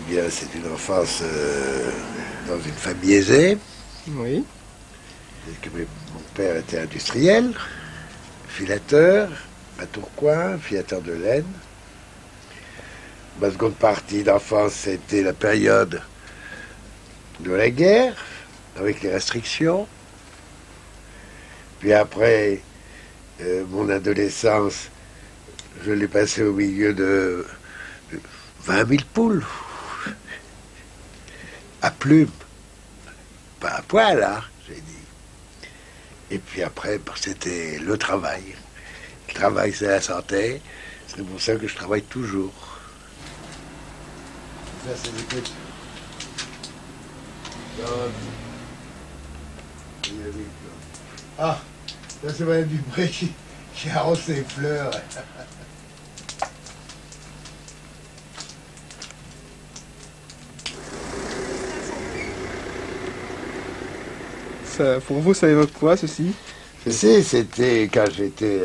bien, c'est une enfance dans une famille aisée. Oui. Mon père était industriel, filateur, à Tourcoing, filateur de laine. Ma seconde partie d'enfance, c'était la période de la guerre, avec les restrictions. Puis après, mon adolescence, je l'ai passée au milieu de 20 000 poules. À plumes. Pas à poil, hein, j'ai dit. Et puis après, c'était le travail. Le travail, c'est la santé. C'est pour ça que je travaille toujours. Ça, c'est des trucs. Ah, ça c'est Madame Dupré qui arrose ses fleurs. Ça, pour vous, ça évoque quoi, ceci? Ceci, c'était quand j'étais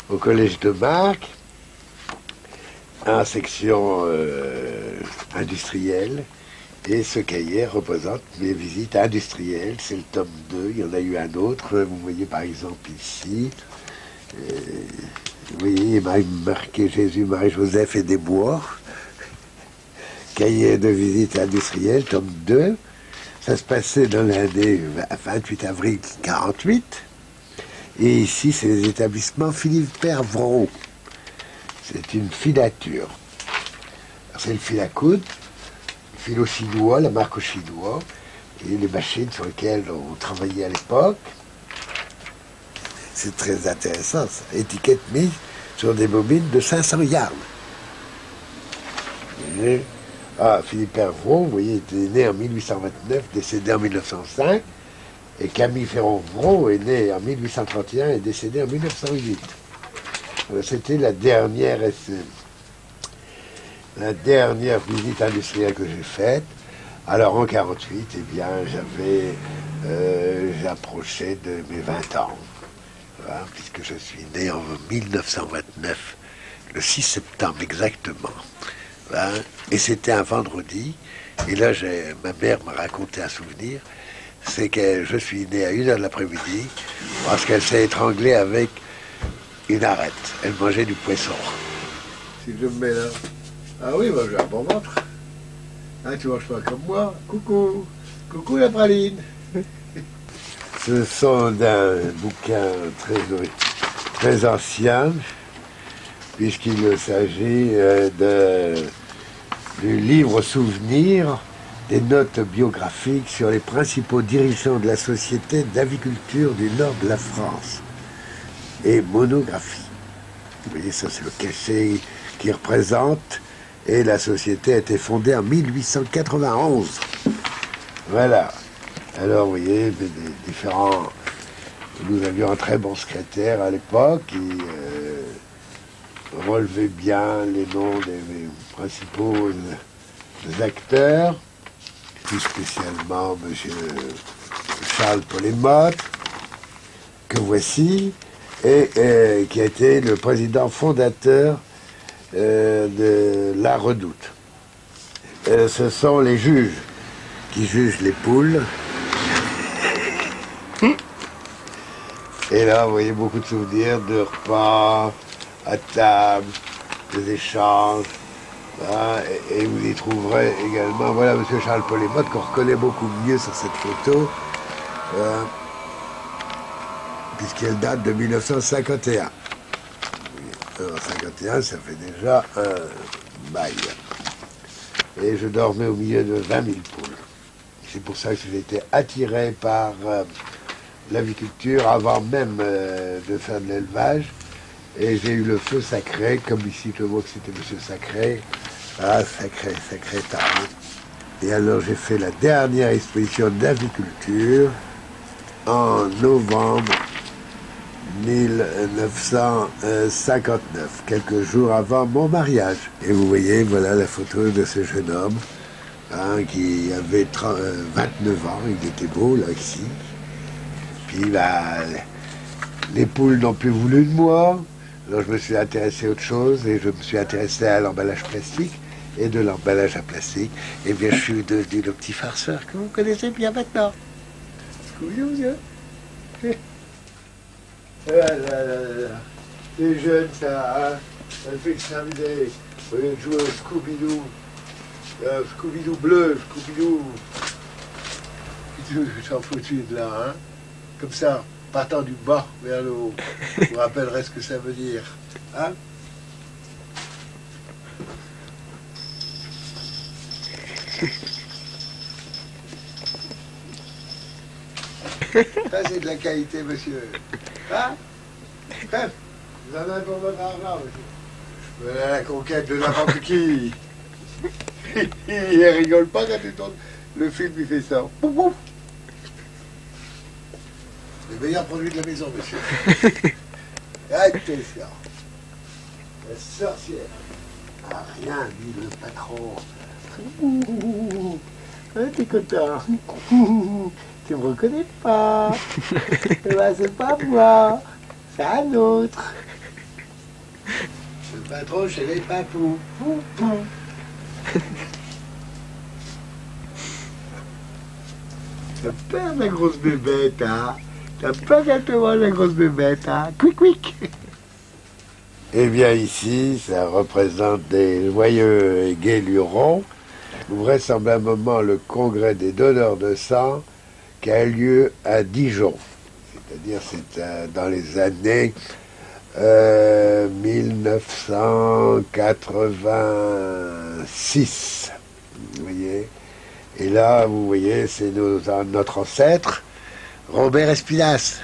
au collège de Marc, en section industrielle. Et ce cahier représente mes visites industrielles. C'est le tome 2. Il y en a eu un autre. Vous voyez par exemple ici. Vous voyez, il m'a marqué Jésus, Marie-Joseph et des bois. Cahier de visite industrielle, tome 2. Ça se passait dans l'année 28 avril 48. Et ici, c'est les établissements Philippe Pervron. C'est une filature. C'est le fil à coudre. Fil au chinois, la marque au chinois, et les machines sur lesquelles on travaillait à l'époque. C'est très intéressant, ça. Étiquette mise sur des bobines de 500 yards. Philippe Pervron, vous voyez, était né en 1829, décédé en 1905, et Camille Ferron-Vron est né en 1831 et décédé en 1908. C'était la dernière visite industrielle que j'ai faite. Alors en 48, eh bien, j'approchais de mes 20 ans, voilà, puisque je suis né en 1929, le 6 septembre exactement. Voilà, et c'était un vendredi. Et là, ma mère m'a raconté un souvenir, c'est que je suis né à 1h de l'après-midi parce qu'elle s'est étranglée avec une arête. Elle mangeait du poisson. Si je me mets là... Ah oui, bah, j'ai un bon ventre. Hein, tu manges pas comme moi. Coucou. Coucou la praline. Ce sont d'un bouquin très ancien, puisqu'il s'agit du livre souvenir des notes biographiques sur les principaux dirigeants de la société d'aviculture du nord de la France. Et monographie. Vous voyez, ça c'est le cachet qui représente. Et la société a été fondée en 1891. Voilà. Alors, vous voyez, nous avions un très bon secrétaire à l'époque qui relevait bien les noms des principaux acteurs, plus spécialement M. Charles Polémotte, que voici, et qui a été le président fondateur de la Redoute. Ce sont les juges qui jugent les poules. Et là, vous voyez beaucoup de souvenirs de repas, à table, des échanges. Hein, et vous y trouverez également, voilà, M. Charles Polémotte, qu'on reconnaît beaucoup mieux sur cette photo, puisqu'elle date de 1951. En 51, ça fait déjà un bail. Et je dormais au milieu de 20 000 poules. C'est pour ça que j'ai été attiré par l'aviculture avant même de faire de l'élevage. Et j'ai eu le feu sacré, comme ici je vois que c'était le feu sacré. Ah, sacré talent. Et alors j'ai fait la dernière exposition d'aviculture en novembre 1959, quelques jours avant mon mariage. Et vous voyez, voilà la photo de ce jeune homme hein, qui avait 29 ans, il était beau là ici. Puis les poules n'ont plus voulu de moi, alors je me suis intéressé à autre chose et je me suis intéressé à l'emballage plastique. et de l'emballage à plastique, eh bien je suis devenu le petit farceur que vous connaissez bien maintenant. Scooby-Doo, hein? Ah là là là. C'est jeune ça, hein? Ça fait que s'amuser. Au lieu de jouer au Scooby-Doo, Scooby-Doo bleu, Scooby-Doo. J'en foutu de là, hein? Comme ça, partant du bas vers le haut. Je vous rappellerai ce que ça veut dire. Hein? Ça, c'est de la qualité, monsieur. Hein? Bref, vous en avez pour votre argent, monsieur. Voilà la conquête de n'importe qui. Il rigole pas quand il tourne. Le film, il fait ça. Pouf, pouf. Le meilleur produit de la maison, monsieur. Attention. La sorcière. Ah, rien, dit le patron. T'es content. Tu me reconnais pas. Eh ben, c'est pas moi. C'est un autre. Le patron chez les papous. T'as peur de la grosse bébête, hein? T'as peur qu'elle te mange la grosse bébête, hein? Quick, quick! Eh bien, ici, ça représente des joyeux et gais lurons, vraisemblablement le congrès des donneurs de sang qui a lieu à Dijon. C'est-à-dire, c'est dans les années 1986. Vous voyez? Et là, vous voyez, c'est notre ancêtre, Robert Espinasse.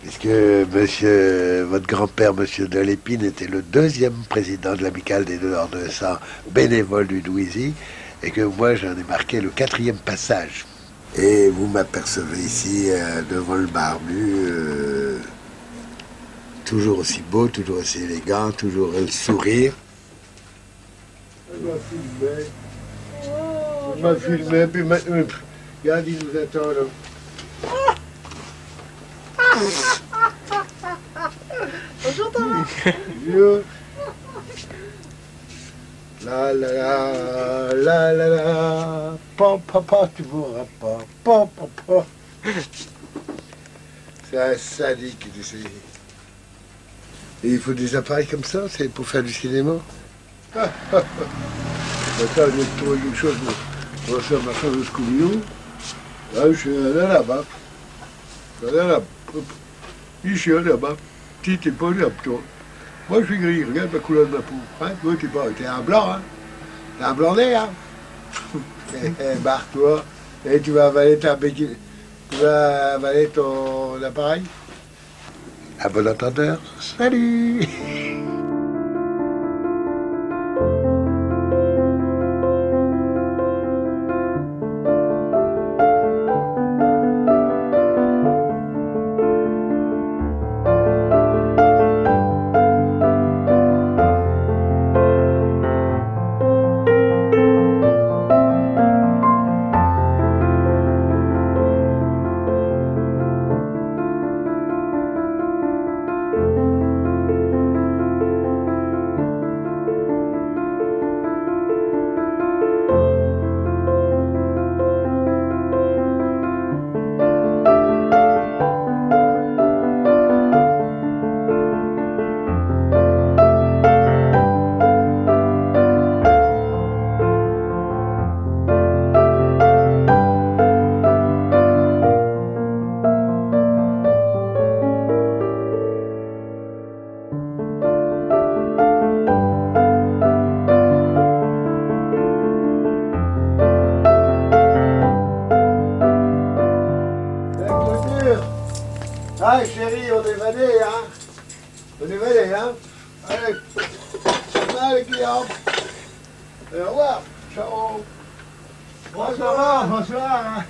Puisque votre grand-père, monsieur de Lépine, était le deuxième président de l'amicale des donneurs de sang bénévole du Douisis, et que moi, j'en ai marqué le 4e passage. Et vous m'apercevez ici, devant le barbu, toujours aussi beau, toujours aussi élégant, toujours le sourire. Il m'a filmé, puis maintenant, regarde, il nous attend là. Bonjour Thomas. Bonjour. La la la la la la. Pam papa, tu mourras pas. Pam papa. C'est un sadique, tu sais. Et il faut des appareils comme ça, c'est pour faire du cinéma. Attends, je vais te trouver quelque chose. On va faire ma femme de Scooby-Doo. Là, je suis là-bas. Là-bas. Ici, là-bas. Si t'es pas là, toi. Moi, je suis gris. Regarde la couleur de ma peau. Hein? Toi, t'es un blanc, hein? T'es un blondet, hein? Barre-toi. Et tu vas avaler tu vas avaler ton appareil. À bon entendeur. Salut! Ah chérie, on est vanné, hein? On est vanné, hein? Allez, allez clients. Au revoir, ciao. Bonsoir, bonsoir.